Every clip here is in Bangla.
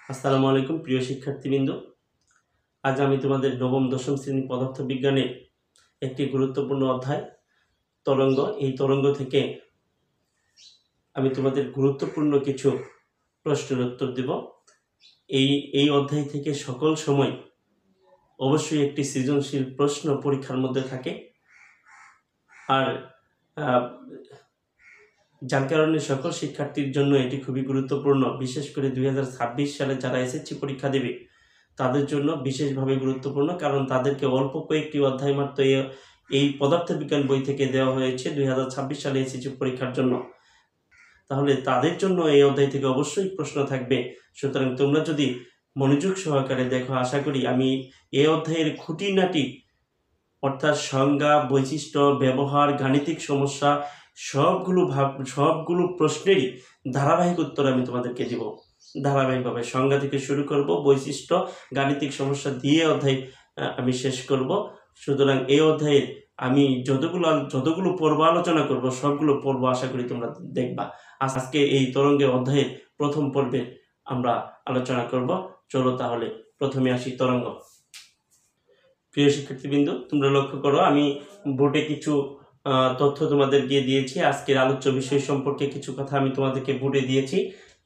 আসসালামু আলাইকুম প্রিয় শিক্ষার্থীবৃন্দ। আজ আমি তোমাদের নবম দশম শ্রেণী পদার্থবিজ্ঞানের একটি গুরুত্বপূর্ণ অধ্যায় তরঙ্গ। এই তরঙ্গ থেকে আমি তোমাদের গুরুত্বপূর্ণ কিছু প্রশ্নের উত্তর দেব। এই অধ্যায় থেকে সকল সময় অবশ্যই একটি সৃজনশীল প্রশ্ন পরীক্ষার মধ্যে থাকে, আর যার কারণে সকল শিক্ষার্থীর জন্য এটি খুবই গুরুত্বপূর্ণ। বিশেষ করে 2026 সালে যারা এসএসসি পরীক্ষা দেবে তাদের জন্য বিশেষভাবে গুরুত্বপূর্ণ, কারণ তাদেরকে অল্প কয়েকটি অধ্যায় মাত্র এই পদার্থবিজ্ঞান বই থেকে দেওয়া হয়েছে 2026 সালে এসএসসি পরীক্ষার জন্য। তাহলে তাদের জন্য এই অধ্যায় থেকে অবশ্যই প্রশ্ন থাকবে। সুতরাং তোমরা যদি মনোযোগ সহকারে দেখো, আশা করি আমি এই অধ্যায়ের খুঁটিনাটি অর্থাৎ সংজ্ঞা, বৈশিষ্ট্য, ব্যবহার, গাণিতিক সমস্যা সবগুলো প্রশ্নেরই ধারাবাহিক উত্তর আমি তোমাদেরকে দেব। ধারাবাহিকভাবে সংজ্ঞা থেকে শুরু করব, বৈশিষ্ট্য, গাণিতিক সমস্যা দিয়ে অধ্যায় আমি শেষ করব। সুতরাং এই অধ্যায়ে আমি যতগুলো পর্ব আলোচনা করব সবগুলো পর্ব আশা করি তোমরা দেখবা। আজকে এই তরঙ্গের অধ্যায়ের প্রথম পর্বে আমরা আলোচনা করব। চলো তাহলে প্রথমে আসি তরঙ্গ। প্রিয় শিক্ষার্থীবৃন্দ, তোমরা লক্ষ্য করো, আমি বোর্ডে কিছু তথ্য তোমাদেরকে দিয়েছি। আজকের আলোচ্য বিষয় সম্পর্কে কিছু কথা আমি তোমাদেরকে বোর্ডে দিয়েছি।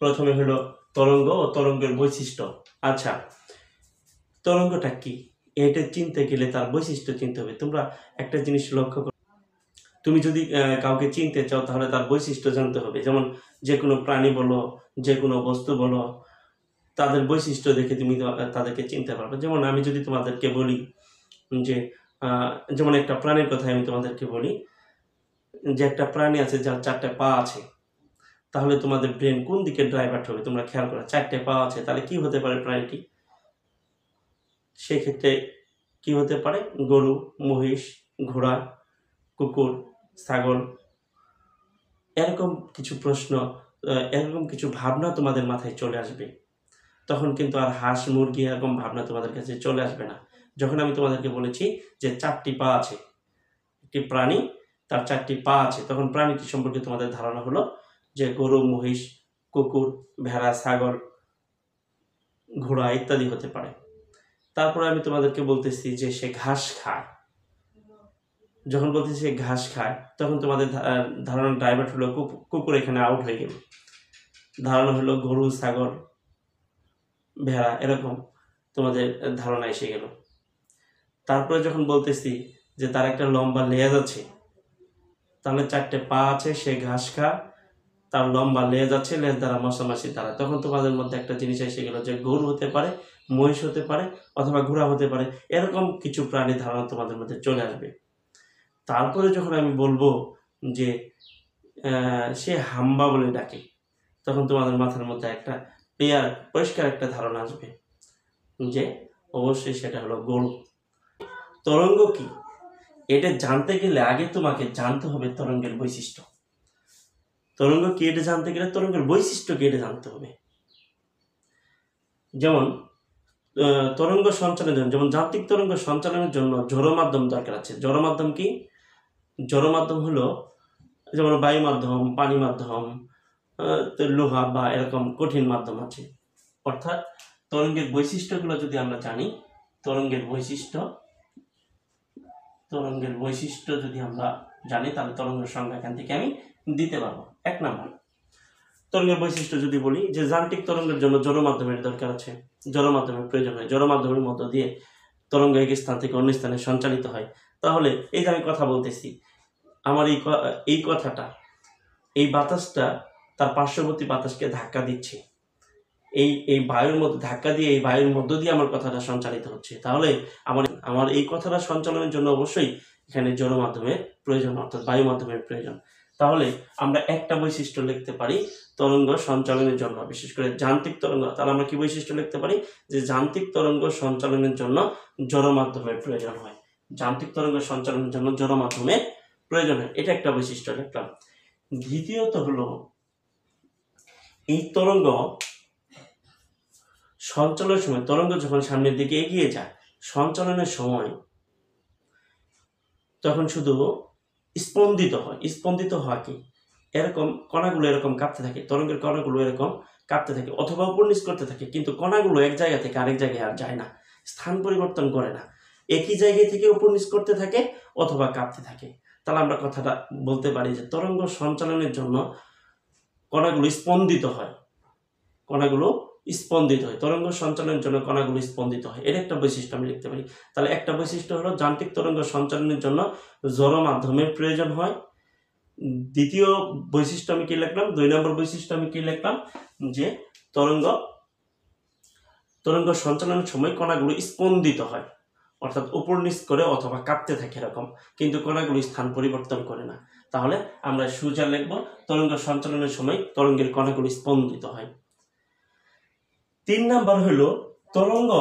প্রথমে হলো তরঙ্গ ও তরঙ্গের বৈশিষ্ট্য। আচ্ছা, তরঙ্গটা কি, এটা চিনতে গেলে তার বৈশিষ্ট্য চিনতে হবে। তোমরা একটা জিনিস লক্ষ্য করো, তুমি যদি কাউকে চিনতে চাও তাহলে তার বৈশিষ্ট্য জানতে হবে। যেমন যে কোনো প্রাণী বলো, যে কোনো বস্তু বলো, তাদের বৈশিষ্ট্য দেখে তুমি তাদেরকে চিনতে পারবে। যেমন আমি যদি তোমাদেরকে বলি যে যেমন একটা প্রাণীর কথা আমি তোমাদেরকে বলি, যে একটা প্রাণী আছে যার 4টা পা আছে, তাহলে তোমাদের ব্রেন কোন দিকে ডাইভার্ট হবে? তোমরা খেয়াল করো, 4টে পা আছে, তাহলে কি হতে পারে প্রাণীটি? সেক্ষেত্রে কি হতে পারে? গরু, মহিষ, ঘোড়া, কুকুর, ছাগল। এরকম কিছু প্রশ্ন, এরকম কিছু ভাবনা তোমাদের মাথায় চলে আসবে। তখন কিন্তু আর হাঁস, মুরগি এরকম ভাবনা তোমাদের কাছে চলে আসবে না। যখন আমি তোমাদেরকে বলেছি যে 4টি পা আছে, একটি প্রাণী তার 4টি পা আছে, তখন প্রাণীটি সম্পর্কে তোমাদের ধারণা হলো যে গরু, মহিষ, কুকুর, ভেড়া, ছাগল, ঘোড়া ইত্যাদি হতে পারে। তারপরে আমি তোমাদেরকে বলতেছি যে সে ঘাস খায়। যখন বলতেছি সে ঘাস খায়, তখন তোমাদের ধারণা ডাইভার্ট হলো, কুকুর এখানে আউট হয়ে গেল। ধারণা হলো গরু, ছাগল, ভেড়া, এরকম তোমাদের ধারণা এসে গেল। তারপরে যখন বলতেছি যে তার একটা লম্বা লেজ আছে, তাহলে 4টে পা আছে, সে ঘাস খায়, তার লম্বা লেজ আছে, লেজ দ্বারা মশামাছি দ্বারা, তখন তোমাদের মধ্যে একটা জিনিস এসে গেল যে গরু হতে পারে, মহিষ হতে পারে, অথবা ঘোড়া হতে পারে। এরকম কিছু প্রাণী ধারণা তোমাদের মধ্যে চলে আসবে। তারপরে যখন আমি বলবো যে সে হাম্বা বলে ডাকে, তখন তোমাদের মাথার মধ্যে একটা পরিষ্কার একটা ধারণা আসবে যে অবশ্যই সেটা হলো গরু। তরঙ্গ কি, এটা জানতে গেলে আগে তোমাকে জানতে হবে তরঙ্গের বৈশিষ্ট্য। তরঙ্গ কি এটা জানতে গেলে তরঙ্গের বৈশিষ্ট্য কি এটা জানতে হবে। যেমন তরঙ্গ সঞ্চালনের জন্য, যেমন যান্ত্রিক তরঙ্গ সঞ্চালনের জন্য জড় মাধ্যম দরকার আছে। জড় মাধ্যম কি? জড় মাধ্যম হলো যেমন বায়ু মাধ্যম, পানি মাধ্যম, লোহা বা এরকম কঠিন মাধ্যম আছে। অর্থাৎ তরঙ্গের বৈশিষ্ট্যগুলো যদি আমরা জানি, তরঙ্গের বৈশিষ্ট্য যদি আমরা জানি, তাহলে তরঙ্গের সংখ্যা এখান থেকে আমি দিতে পারবো। 1 নম্বর, তরঙ্গের বৈশিষ্ট্য যদি বলি যে যান্ত্রিক তরঙ্গের জন্য জড় মাধ্যমের দরকার আছে, জড় মাধ্যমের প্রয়োজন হয়। জড় মাধ্যমের মধ্য দিয়ে তরঙ্গ এক স্থান থেকে অন্য স্থানে সঞ্চালিত হয়। তাহলে এই যে আমি কথা বলতেছি, আমার এই কথাটা, এই বাতাসটা তার পার্শ্ববর্তী বাতাসকে ধাক্কা দিচ্ছে, এই বায়ুর মধ্যে ধাক্কা দিয়ে, এই বায়ুর মধ্য দিয়ে আমার কথাটা সঞ্চালিত হচ্ছে। তাহলে আমার এই কথাটা সঞ্চালনের জন্য অবশ্যই এখানে জড় মাধ্যমের প্রয়োজন, অর্থাৎ বায়ু মাধ্যমের প্রয়োজন। তাহলে আমরা একটা বৈশিষ্ট্য লিখতে পারি তরঙ্গ সঞ্চালনের জন্য, বিশেষ করে যান্ত্রিক তরঙ্গ। তাহলে আমরা কি বৈশিষ্ট্য লিখতে পারি? যে যান্ত্রিক তরঙ্গ সঞ্চালনের জন্য জড় মাধ্যমের প্রয়োজন হয়। যান্ত্রিক তরঙ্গ সঞ্চালনের জন্য জড় মাধ্যমের প্রয়োজন হয়, এটা একটা বৈশিষ্ট্য লিখলাম। দ্বিতীয়ত হলো, এই তরঙ্গ সঞ্চালনের সময়, তরঙ্গ যখন সামনের দিকে এগিয়ে যায় সঞ্চালনের সময়, তখন শুধু স্পন্দিত হয়। স্পন্দিত হওয়া কি? এরকম কণাগুলো এরকম কাঁপতে থাকে, তরঙ্গের কণাগুলো এরকম কাঁপতে থাকে অথবা উপর নিচ করতে থাকে, কিন্তু কণাগুলো এক জায়গা থেকে আরেক জায়গায় আর যায় না, স্থান পরিবর্তন করে না, একই জায়গায় থেকে উপর নিচ করতে থাকে অথবা কাঁপতে থাকে। তাহলে আমরা কথাটা বলতে পারি যে তরঙ্গ সঞ্চালনের জন্য কণাগুলো স্পন্দিত হয়, কণাগুলো স্পন্দিত হয়, তরঙ্গ সঞ্চালনের জন্য কণাগুলো স্পন্দিত হয়। এর একটা বৈশিষ্ট্য আমি লিখতে পারি। তাহলে একটা বৈশিষ্ট্য হলো যান্ত্রিক তরঙ্গ সঞ্চালনের জন্য জড় মাধ্যমের প্রয়োজন হয়। দ্বিতীয় বৈশিষ্ট্য আমি কি লিখলাম, 2 নম্বর বৈশিষ্ট্য আমি কি লিখলাম, যে তরঙ্গ সঞ্চালনের সময় কণাগুলো স্পন্দিত হয়, অর্থাৎ উপর নিচ করে অথবা কাঁপতে থাকে এরকম, কিন্তু কণাগুলো স্থান পরিবর্তন করে না। তাহলে আমরা সোজা লিখব তরঙ্গ সঞ্চালনের সময় তরঙ্গের কণাগুলো স্পন্দিত হয়। 3 নাম্বার হলো তরঙ্গ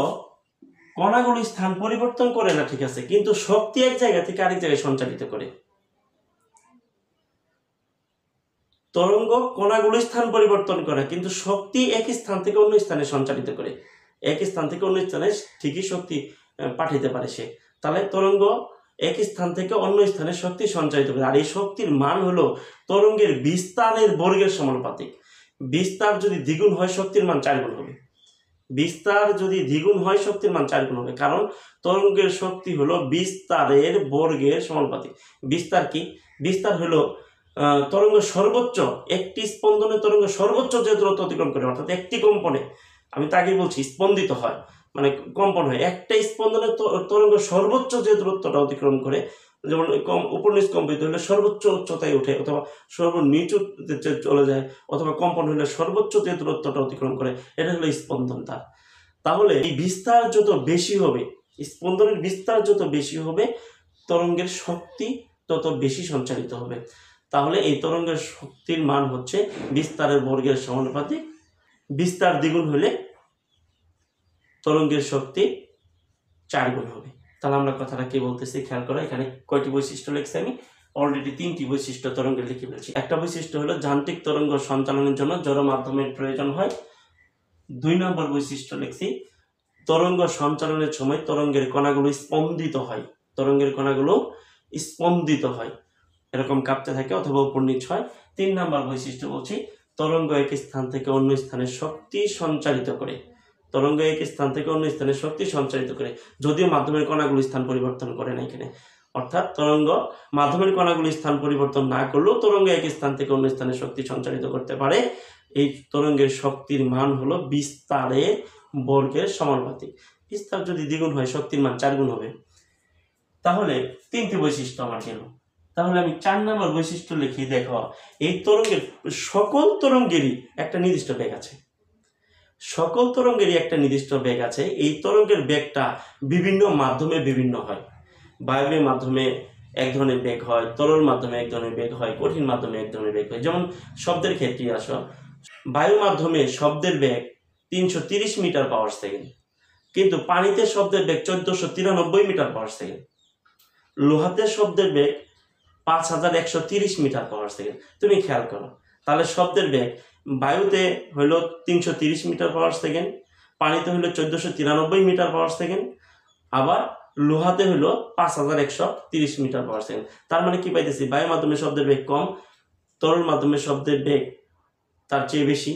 কণাগুলো স্থান পরিবর্তন করে না, ঠিক আছে, কিন্তু শক্তি এক জায়গা থেকে আরেক জায়গায় সঞ্চালিত করে। তরঙ্গ কণাগুলো স্থান পরিবর্তন করে কিন্তু শক্তি এক স্থান থেকে অন্য স্থানে সঞ্চালিত করে, এক স্থান থেকে অন্য স্থানে ঠিকই শক্তি পাঠাতে পারে সে। তাহলে তরঙ্গ এক স্থান থেকে অন্য স্থানে শক্তি সঞ্চালিত করে, আর এই শক্তির মান হলো তরঙ্গের বিস্তারের বর্গের সমানুপাতিক। বিস্তার যদি দ্বিগুণ হয় শক্তির মান 4 গুণ হবে, বিস্তার যদি দ্বিগুণ হয় শক্তির মান 4 গুণ হবে, কারণ তরঙ্গের শক্তি হলো বিস্তারের বর্গের সমানুপাতিক। বিস্তার কি? বিস্তার হলো তরঙ্গ সর্বোচ্চ, একটি স্পন্দনে তরঙ্গ সর্বোচ্চ যে দূরত্ব অতিক্রম করে, অর্থাৎ একটি কম্পনে, আমি তো আগেই বলছি স্পন্দিত হয় মানে কম্পন হয়, একটা স্পন্দনে তরঙ্গ সর্বোচ্চ যে দূরত্বটা অতিক্রম করে, যেমন উপর নিচ কম্পিত হলে সর্বোচ্চ উচ্চতায় ওঠে অথবা সর্বনিচু চলে যায়, অথবা কম্পন হলে সর্বোচ্চ যে দূরত্বটা অতিক্রম করে, এটা হলো স্পন্দন তার। তাহলে এই বিস্তার যত বেশি হবে, স্পন্দনের বিস্তার যত বেশি হবে, তরঙ্গের শক্তি তত বেশি সঞ্চালিত হবে। তাহলে এই তরঙ্গের শক্তির মান হচ্ছে বিস্তারের বর্গের সমানুপাতিক। বিস্তার দ্বিগুণ হলে তরঙ্গের শক্তি 4 গুণ হবে। তাহলে আমরা কথাটা কি বলতেছি খেয়াল করো, এখানে কয়টি বৈশিষ্ট্য লিখছি আমি? অলরেডি 3টি বৈশিষ্ট্য তরঙ্গের লিখে ফেলছি। একটা বৈশিষ্ট্য হলো যান্ত্রিক তরঙ্গ সঞ্চালনের জন্য জড় মাধ্যমের প্রয়োজন হয়। 2 নম্বর বৈশিষ্ট্য লিখছি তরঙ্গ সঞ্চালনের সময় তরঙ্গের কণাগুলো স্পন্দিত হয়, তরঙ্গের কণাগুলো স্পন্দিত হয়, এরকম কাঁপতে থাকে অথবা উপর নিচ হয়। 3 নম্বর বৈশিষ্ট্য বলছি তরঙ্গ এক স্থান থেকে অন্য স্থানে শক্তি সঞ্চারিত করে, তরঙ্গ এক স্থান থেকে অন্য স্থানে শক্তি সঞ্চারিত করে, যদিও মাধ্যমের কণাগুলো স্থান পরিবর্তন করে না এখানে, অর্থাৎ তরঙ্গ মাধ্যমের কণাগুলো স্থান পরিবর্তন না করলেও তরঙ্গ এক স্থান থেকে অন্য স্থানে শক্তি সঞ্চারিত করতে পারে। এই তরঙ্গের শক্তির মান হলো বিস্তারের বর্গের সমানুপাতিক। বিস্তার যদি দ্বিগুণ হয় শক্তির মান 4 গুণ হবে। তাহলে 3টি বৈশিষ্ট্য আমার গেল। তাহলে আমি 4 নম্বর বৈশিষ্ট্য লিখি, দেখো এই তরঙ্গের সকল তরঙ্গেরই একটা নির্দিষ্ট বেগ আছে, সকল তরঙ্গেরই একটা নির্দিষ্ট বেগ আছে। এই তরঙ্গের বেগটা বিভিন্ন মাধ্যমে বিভিন্ন হয়। বায়বীয় মাধ্যমে এক ধরনের বেগ হয়, তরল মাধ্যমে এক ধরনের বেগ হয়, কঠিন মাধ্যমে এক ধরনের বেগ হয়। যেমন শব্দের ক্ষেত্রে আসো, বায়ু মাধ্যমে শব্দের বেগ 330 মিটার পাওয়ার সেকেন্ড, কিন্তু পানিতে শব্দের বেগ 1493 মিটার পাওয়ার সেকেন্ড। লোহাতে শব্দের বেগ 5130 মিটার পাওয়ার সেকেন্ড। তুমি খেয়াল করো, তাহলে শব্দের বেগ বায়ুতে হইল 330 মিটার পাওয়ার সেকেন্ড, পানিতে হইল 1493 মিটার পাওয়ার সেকেন্ড, আবার লোহাতে হইল 5130 মিটার পাওয়ার সেকেন্ড। তার মানে কি পাইতেছি, বায়ু মাধ্যমে শব্দের বেগ কম, তরল মাধ্যমে শব্দের বেগ তার চেয়ে বেশি,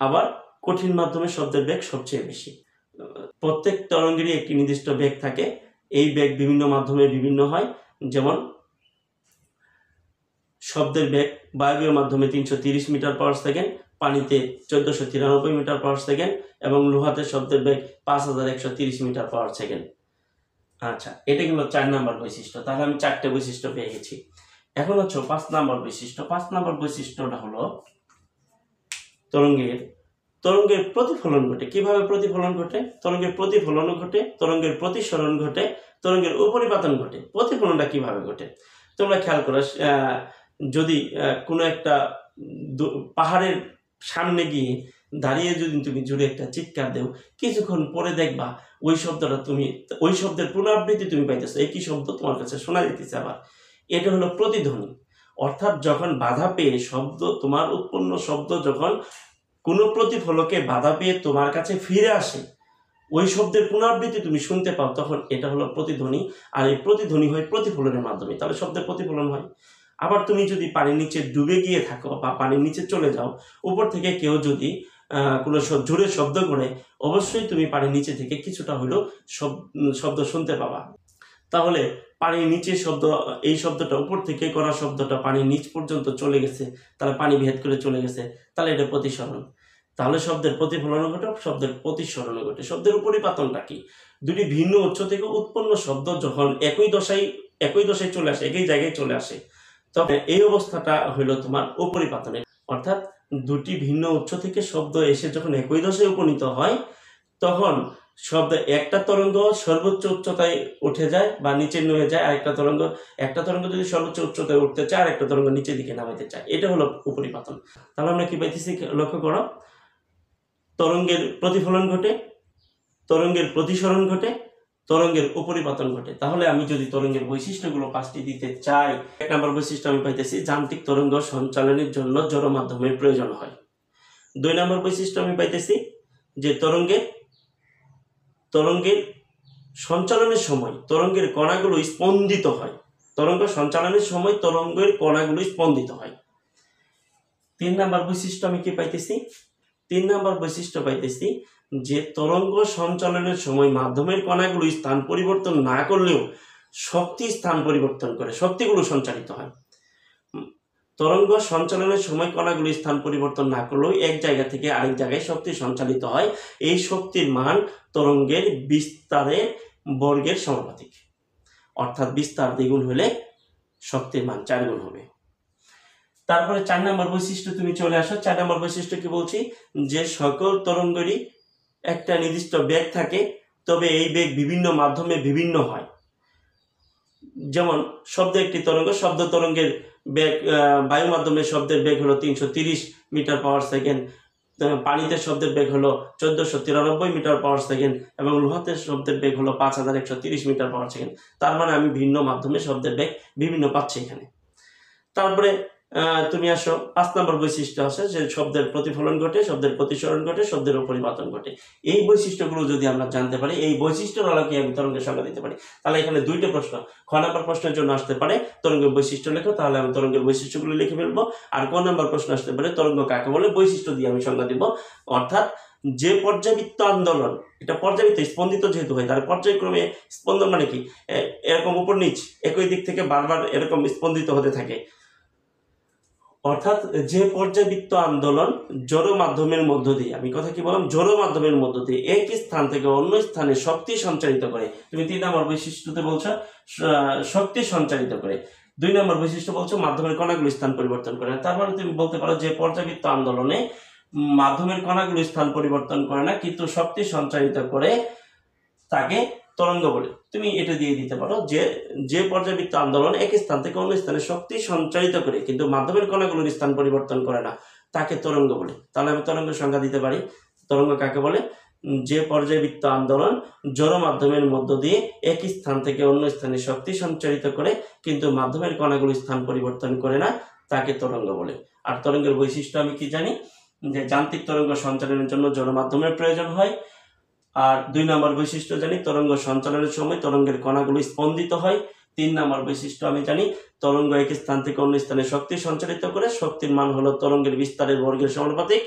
আবার কঠিন মাধ্যমে শব্দের বেগ সবচেয়ে বেশি। প্রত্যেক তরঙ্গেরই একটি নির্দিষ্ট বেগ থাকে, এই বেগ বিভিন্ন মাধ্যমে বিভিন্ন হয়। যেমন শব্দের বেগ বায়বীয় মাধ্যমে 330 মিটার পাওয়ার সেকেন্ড, পানিতে 1493 মিটার পাওয়ার সেকেন্ড, এবং লোহাতে শব্দের বেগ 5130 মিটার পাওয়ার সেকেন্ড। আচ্ছা, এটা কিন্তু 4 নম্বর বৈশিষ্ট্য। তাহলে আমি 4টে বৈশিষ্ট্য পেয়ে গেছি। এখন হচ্ছে 5 নম্বর বৈশিষ্ট্য। 5 নম্বর বৈশিষ্ট্যটা হলো তরঙ্গের প্রতিফলন ঘটে। কিভাবে প্রতিফলন ঘটে? তরঙ্গের প্রতিফলন ঘটে, তরঙ্গের প্রতিসরণ ঘটে, তরঙ্গের উপরিপাতন ঘটে। প্রতিফলনটা কিভাবে ঘটে তোমরা খেয়াল করো, যদি কোনো একটা পাহাড়ের সামনে গিয়ে দাঁড়িয়ে যদি তুমি জুড়ে একটা চিৎকার দেও, কিছুক্ষণ পরে দেখবা ওই শব্দটা ওই শব্দের পুনরাবৃত্তি তুমি পাইতেছো, একই শব্দ তোমার কাছে শোনা যেতেছে। আবার এটা হলো প্রতিধ্বনি, অর্থাৎ যখন বাধা পেয়ে তোমার উৎপন্ন শব্দ যখন কোনো প্রতিফলকে বাধা পেয়ে তোমার কাছে ফিরে আসে, ওই শব্দের পুনরাবৃত্তি তুমি শুনতে পাও, তখন এটা হলো প্রতিধ্বনি। আর এই প্রতিধ্বনি হয় প্রতিফলনের মাধ্যমে, তাহলে শব্দের প্রতিফলন হয়। আবার তুমি যদি পানির নিচে ডুবে গিয়ে থাকো বা পানির নিচে চলে যাও, উপর থেকে কেউ যদি কোনো জোরে শব্দ করে, অবশ্যই তুমি পানির নিচে থেকে কিছুটা হলেও শব্দ শুনতে পাবা। তাহলে পানির নিচে শব্দ, এই শব্দটা উপর থেকে করা শব্দটা পানির নিচ পর্যন্ত চলে গেছে, তাহলে পানি ভেদ করে চলে গেছে, তাহলে এটা প্রতিসরণ। তাহলে শব্দের প্রতিফলন ঘটে, শব্দের প্রতিসরণ ঘটে। শব্দের উপরিপাতনটা কি? দুটি ভিন্ন উৎস থেকে উৎপন্ন শব্দ যখন একই দশায় চলে আসে, একই জায়গায় চলে আসে, তবে এই অবস্থাটা হইল তোমার উপরিপাতনের। অর্থাৎ দুটি ভিন্ন উৎস থেকে শব্দ এসে যখন একই দশায় উপনীত হয়, তখন শব্দ একটা তরঙ্গ সর্বোচ্চ উচ্চতায় উঠে যায় বা নিচে নেমে যায়, একটা তরঙ্গ যদি সর্বোচ্চ উচ্চতায় উঠতে চায় আর একটা তরঙ্গ নিচের দিকে নামাতে চায়, এটা হলো উপরিপাতন। তাহলে আমরা কি পাইতেছি? লক্ষ্য করো, তরঙ্গের প্রতিফলন ঘটে, তরঙ্গের প্রতিসরণ ঘটে, তরঙ্গের উপরিপাতন ঘটে। তাহলে আমি যদি তরঙ্গের বৈশিষ্ট্যগুলো 5টি দিতে চাই, 1 নম্বর বৈশিষ্ট্য আমি পাইতেছি যান্ত্রিক তরঙ্গ সঞ্চালনের জন্য জড় মাধ্যমের প্রয়োজন হয়। 2 নম্বর বৈশিষ্ট্য আমি পাইতেছি যে তরঙ্গের সঞ্চালনের সময় তরঙ্গের কণাগুলো স্পন্দিত হয়। তরঙ্গ সঞ্চালনের সময় তরঙ্গের কণাগুলো স্পন্দিত হয়। 3 নম্বর বৈশিষ্ট্য আমি কি পাইতেছি? 3 নম্বর বৈশিষ্ট্য পাইতেছি যে তরঙ্গ সঞ্চালনের সময় মাধ্যমের কণাগুলো স্থান পরিবর্তন না করলেও শক্তি স্থান পরিবর্তন করে, শক্তিগুলো সঞ্চালিত হয়। তরঙ্গ সঞ্চালনের সময় কণাগুলো স্থান পরিবর্তন না করলেও এক জায়গা থেকে আরেক জায়গায় শক্তি সঞ্চালিত হয়। এই শক্তির মান তরঙ্গের বিস্তারের বর্গের সমানুপাতিক। অর্থাৎ বিস্তার দ্বিগুণ হলে শক্তির মান 4 গুণ হবে। তারপরে 4 নম্বর বৈশিষ্ট্য তুমি চলে আসো। 4 নম্বর বৈশিষ্ট্য কি বলছি? যে সকল তরঙ্গেরই একটা নির্দিষ্ট বেগ থাকে, তবে এই বেগ বিভিন্ন মাধ্যমে বিভিন্ন হয়। যেমন শব্দ একটি তরঙ্গ, শব্দ তরঙ্গের বেগ, বায়ু মাধ্যমে শব্দের বেগ হলো 330 মিটার পাওয়ার সেকেন্ড, পানিতে শব্দের বেগ হলো 1493 মিটার পাওয়ার সেকেন্ড এবং লোহাতে শব্দের বেগ হলো 5130 মিটার পাওয়ার সেকেন্ড। তার মানে আমি ভিন্ন মাধ্যমে শব্দের বেগ বিভিন্ন পাচ্ছি এখানে। তারপরে তুমি আসো 5 নম্বর বৈশিষ্ট্য আছে যে শব্দের প্রতিফলন ঘটে, শব্দের প্রতিসরণ ঘটে, শব্দের উপরিপাতন ঘটে। এই বৈশিষ্ট্যগুলো যদি আমরা জানতে পারি, এই বৈশিষ্ট্যের আলোকে আমি তরঙ্গের সংজ্ঞা দিতে পারি, তাহলে এখানে 2টা প্রশ্ন। খ নম্বর প্রশ্নের জন্য আসতে পারে তরঙ্গের বৈশিষ্ট্য লেখো, তাহলে আমি তরঙ্গের বৈশিষ্ট্যগুলো লিখে ফেলবো। আর ক নম্বর প্রশ্ন আসতে পারে তরঙ্গ কাকে বলে, বৈশিষ্ট্য দিয়ে আমি সংজ্ঞা দিব। অর্থাৎ যে পর্যাবৃত্ত আন্দোলন, এটা পর্যাবৃত্ত স্পন্দিত যেহেতু হয়, তার পর্যায়ক্রমে স্পন্দন মানে কি, এরকম উপর নিচ একই দিক থেকে বারবার এরকম স্পন্দিত হতে থাকে। অর্থাৎ যে পর্যাবৃত্ত আন্দোলন জড় মাধ্যমের মধ্য দিয়ে, আমি কথা কি বললাম, জড় মাধ্যমের মধ্য দিয়ে এক স্থান থেকে অন্য স্থানে শক্তি সঞ্চারিত করে। তুমি 3 নম্বর বৈশিষ্ট্যতে বলছো শক্তি সঞ্চারিত করে। 2 নম্বর বৈশিষ্ট্য বলছো মাধ্যমের কণাগুলো স্থান পরিবর্তন করে। তার মানে তুমি বলতে পারো যে পর্যাবৃত্ত আন্দোলনে মাধ্যমের কণাগুলো স্থান পরিবর্তন করে না, কিন্তু শক্তি সঞ্চারিত করে, তাকে তরঙ্গ বলে। তুমি এটা দিয়ে দিতে পারো যে পর্যাবৃত্ত আন্দোলন এক স্থান থেকে অন্য স্থানে শক্তি সঞ্চারিত করে কিন্তু মাধ্যমের কণাগুলোর স্থান পরিবর্তন করে না, তাকে তরঙ্গ বলে। তাহলে আমি তরঙ্গের সংজ্ঞা দিতে পারি। তরঙ্গ কাকে বলে? যে পর্যাবৃত্ত আন্দোলন জড় মাধ্যমের মধ্য দিয়ে এক স্থান থেকে অন্য স্থানে শক্তি সঞ্চারিত করে কিন্তু মাধ্যমের কণাগুলো স্থান পরিবর্তন করে না, তাকে তরঙ্গ বলে। আর তরঙ্গের বৈশিষ্ট্য আমি কি জানি? যে যান্ত্রিক তরঙ্গ সঞ্চালনের জন্য জড় মাধ্যমের প্রয়োজন হয়। আর 2 নম্বর বৈশিষ্ট্য জানি তরঙ্গ সঞ্চালনের সময় তরঙ্গের কণাগুলো স্পন্দিত হয়। 3 নম্বর বৈশিষ্ট্য আমি জানি তরঙ্গ এক স্থান থেকে অন্য স্থানে শক্তি সঞ্চারিত করে, শক্তির মান হলো তরঙ্গের বিস্তারের বর্গের সমানুপাতিক,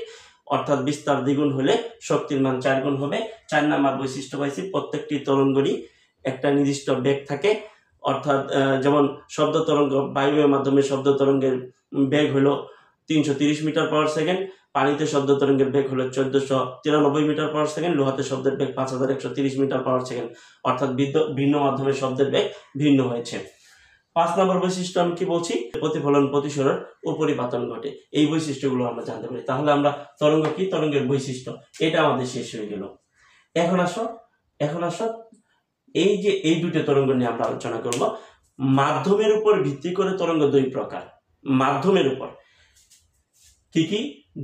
অর্থাৎ বিস্তার দ্বিগুণ হলে শক্তির মান 4 গুণ হবে। 4 নম্বর বৈশিষ্ট্য পাইছি প্রত্যেকটি তরঙ্গেরই একটা নির্দিষ্ট বেগ থাকে। অর্থাৎ যেমন শব্দ তরঙ্গ, বায়ুর মাধ্যমে শব্দ তরঙ্গের বেগ হলো 330 মিটার পাওয়ার সেকেন্ড, পানিতে শব্দ তরঙ্গের বেগ হলো 1493 মিটার পাওয়ার সেকেন্ড, লোহাতে শব্দের বেগ 5130 মিটার পাওয়ার সেকেন্ড। অর্থাৎ ভিন্ন মাধ্যমে শব্দের বেগ ভিন্ন হয়েছে। 5 নম্বর বৈশিষ্ট্য আমি কি বলছি? প্রতিফলন, প্রতিসরণ, উপরিপাতন ঘটে। এই বৈশিষ্ট্যগুলো আমরা জানতে পারি। তাহলে আমরা তরঙ্গ কি, তরঙ্গের বৈশিষ্ট্য, এটা আমাদের শেষ হয়ে গেল। এখন আসো এই যে এই 2টা তরঙ্গ নিয়ে আমরা আলোচনা করব। মাধ্যমের উপর ভিত্তি করে তরঙ্গ 2 প্রকার। মাধ্যমের উপর কি কি?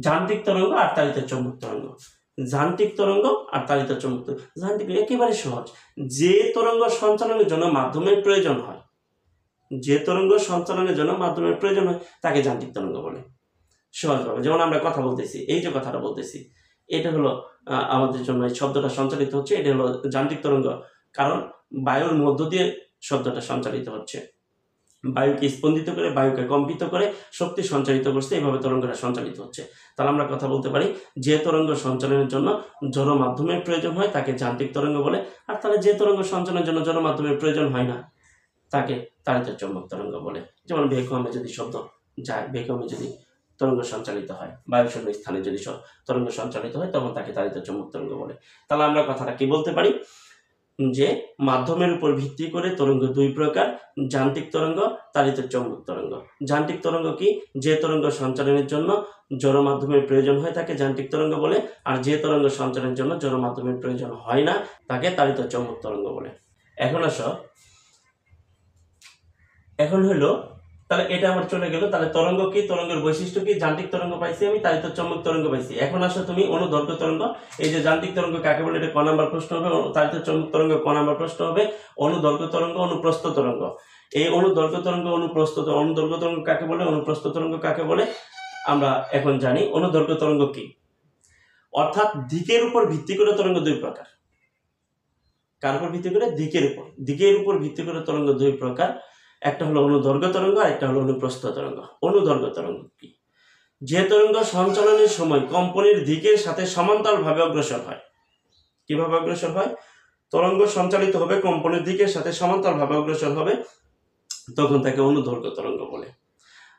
যান্ত্রিক তরঙ্গ আর তাড়িত চৌম্বক তরঙ্গ। যান্ত্রিক তরঙ্গ আর তাড়িত চৌম্বক। যান্ত্রিক একেবারে সহজ। যে তরঙ্গ সঞ্চালনের জন্য মাধ্যমের প্রয়োজন হয়, যে তরঙ্গ সঞ্চালনের জন্য মাধ্যমের প্রয়োজন হয় তাকে যান্ত্রিক তরঙ্গ বলে। সহজভাবে যেমন আমরা কথা বলতেছি, এই যে কথাটা বলতেছি, এটা হলো আমাদের জন্য এই শব্দটা সঞ্চালিত হচ্ছে, এটা হলো যান্ত্রিক তরঙ্গ, কারণ বায়ুর মধ্য দিয়ে শব্দটা সঞ্চালিত হচ্ছে। বায়ুকে স্পন্দিত করে, বায়ুকে কম্পিত করে শক্তি সঞ্চারিত করছে, এইভাবে তরঙ্গটা সঞ্চালিত হচ্ছে। তাহলে আমরা কথা বলতে পারি যে তরঙ্গ সঞ্চালনের জন্য জড় মাধ্যমের প্রয়োজন হয় তাকে যান্ত্রিক তরঙ্গ বলে, আর তাহলে যে তরঙ্গ সঞ্চালনের জন্য জড় মাধ্যমের প্রয়োজন হয় না তাকে তাড়িত চৌম্বক তরঙ্গ বলে। যেমন ভ্যাকুয়ামে যদি শব্দ যায়, ভ্যাকুয়ামে যদি তরঙ্গ সঞ্চালিত হয়, বায়ুশূন্য স্থানে যদি তরঙ্গ সঞ্চালিত হয়, তখন তাকে তাড়িত চৌম্বক তরঙ্গ বলে। তাহলে আমরা কথাটা কি বলতে পারি যে মাধ্যমের উপর ভিত্তি করে তরঙ্গ দুই প্রকার, যান্ত্রিক তরঙ্গ, তাড়িত চৌম্বক তরঙ্গ। যান্ত্রিক তরঙ্গ কি? যে তরঙ্গ সঞ্চালনের জন্য জড় মাধ্যমের প্রয়োজন হয় তাকে যান্ত্রিক তরঙ্গ বলে, আর যে তরঙ্গ সঞ্চালনের জন্য জড় মাধ্যমের প্রয়োজন হয় না তাকে তাড়িত চৌম্বক তরঙ্গ বলে। এখন হলো তাহলে এটা আমার চলে গেল। তাহলে তরঙ্গ কি, তরঙ্গের বৈশিষ্ট্য কি? যান্ত্রিক তরঙ্গ পাইছি আমি, তাড়িত চৌম্বক তরঙ্গ পাইছি। এখন আসো তুমি অনুদৈর্ঘ্য তরঙ্গ। এই যে যান্ত্রিক তরঙ্গ কাকে বলে, এটা ক নাম্বার প্রশ্ন হবে। তাড়িত চৌম্বক তরঙ্গ ক নাম্বার প্রশ্ন হবে। অনুদৈর্ঘ্য তরঙ্গ, অনুপ্রস্থ তরঙ্গ। এই অনুদৈর্ঘ্য তরঙ্গ, অনুদৈর্ঘ্য তরঙ্গ কাকে বলে, অনুপ্রস্থ তরঙ্গ কাকে বলে আমরা এখন জানি। অনুদৈর্ঘ্য তরঙ্গ কি? অর্থাৎ দিকের উপর ভিত্তি করে তরঙ্গ দুই প্রকার। কার উপর ভিত্তি করে? দিকের উপর ভিত্তি করে তরঙ্গ দুই প্রকার। একটা হলো অনুদৈর্ঘ্য তরঙ্গ, আর একটা হলো অনুপ্রস্থ তরঙ্গ। অনুদৈর্ঘ্য তরঙ্গ কি? যে তরঙ্গ সঞ্চালনের সময় কম্পনের দিকের সাথে সমান্তরালভাবে অগ্রসর হয়। কিভাবে অগ্রসর হয়? তরঙ্গ সঞ্চালিত হবে, কম্পনের দিকের সাথে সমান্তরালভাবে অগ্রসর হবে, তখন তাকে অনুদৈর্ঘ্য তরঙ্গ বলে।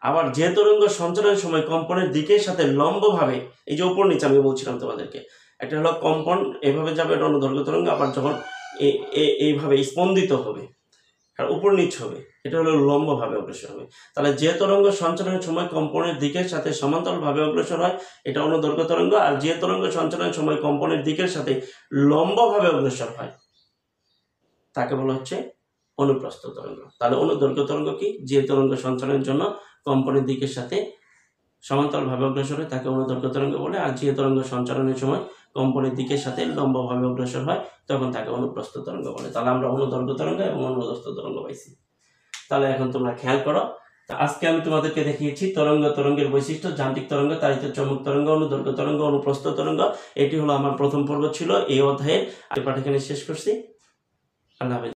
আবার যে তরঙ্গ সঞ্চালনের সময় কম্পনের দিকের সাথে লম্বভাবে, এই যে উপর নিচে আমি বলছিলাম তোমাদেরকে, একটা হলো কম্পন এভাবে যাবে, এটা অনুদৈর্ঘ্য তরঙ্গ। আবার যখন এইভাবে স্পন্দিত হবে আর উপর নিচ হবে, এটা হলো লম্বভাবে অগ্রসর হবে। তাহলে যে তরঙ্গ সঞ্চালনের সময় কম্পনের দিকের সাথে সমান্তরালভাবে অগ্রসর হয় এটা অনুদৈর্ঘ্য তরঙ্গ, আর যে তরঙ্গ সঞ্চালনের সময় কম্পনের দিকের সাথে লম্বভাবে অগ্রসর হয় তাকে বলা হচ্ছে অনুপ্রস্থ তরঙ্গ। তাহলে অনুদৈর্ঘ্য তরঙ্গ কি? যে তরঙ্গ সঞ্চালনের জন্য কম্পনের দিকের সাথে সমান্তরালভাবে অগ্রসর হয় তাকে অনুদৈর্ঘ্য তরঙ্গ বলে, আর যে তরঙ্গ সঞ্চালনের সময় কম্পনের দিকের সাথে লম্বভাবে অগ্রসর হয় তখন তাকে অনুপ্রস্থ তরঙ্গ বলে। তাহলে আমরা অনুদৈর্ঘ্য তরঙ্গ এবং অনুপ্রস্থ তরঙ্গ পাইছি। তাহলে এখন তোমরা খেয়াল করো, আজকে আমি তোমাদেরকে দেখিয়েছি তরঙ্গের বৈশিষ্ট্য, যান্ত্রিক তরঙ্গ, তাড়িত চৌম্বক তরঙ্গ, অনুদৈর্ঘ্য তরঙ্গ, অনুপ্রস্থ তরঙ্গ। এটি হলো আমার প্রথম পর্ব ছিল এই অধ্যায়ের। পাঠ এখানে শেষ করছি। আল্লাহ হাফেজ।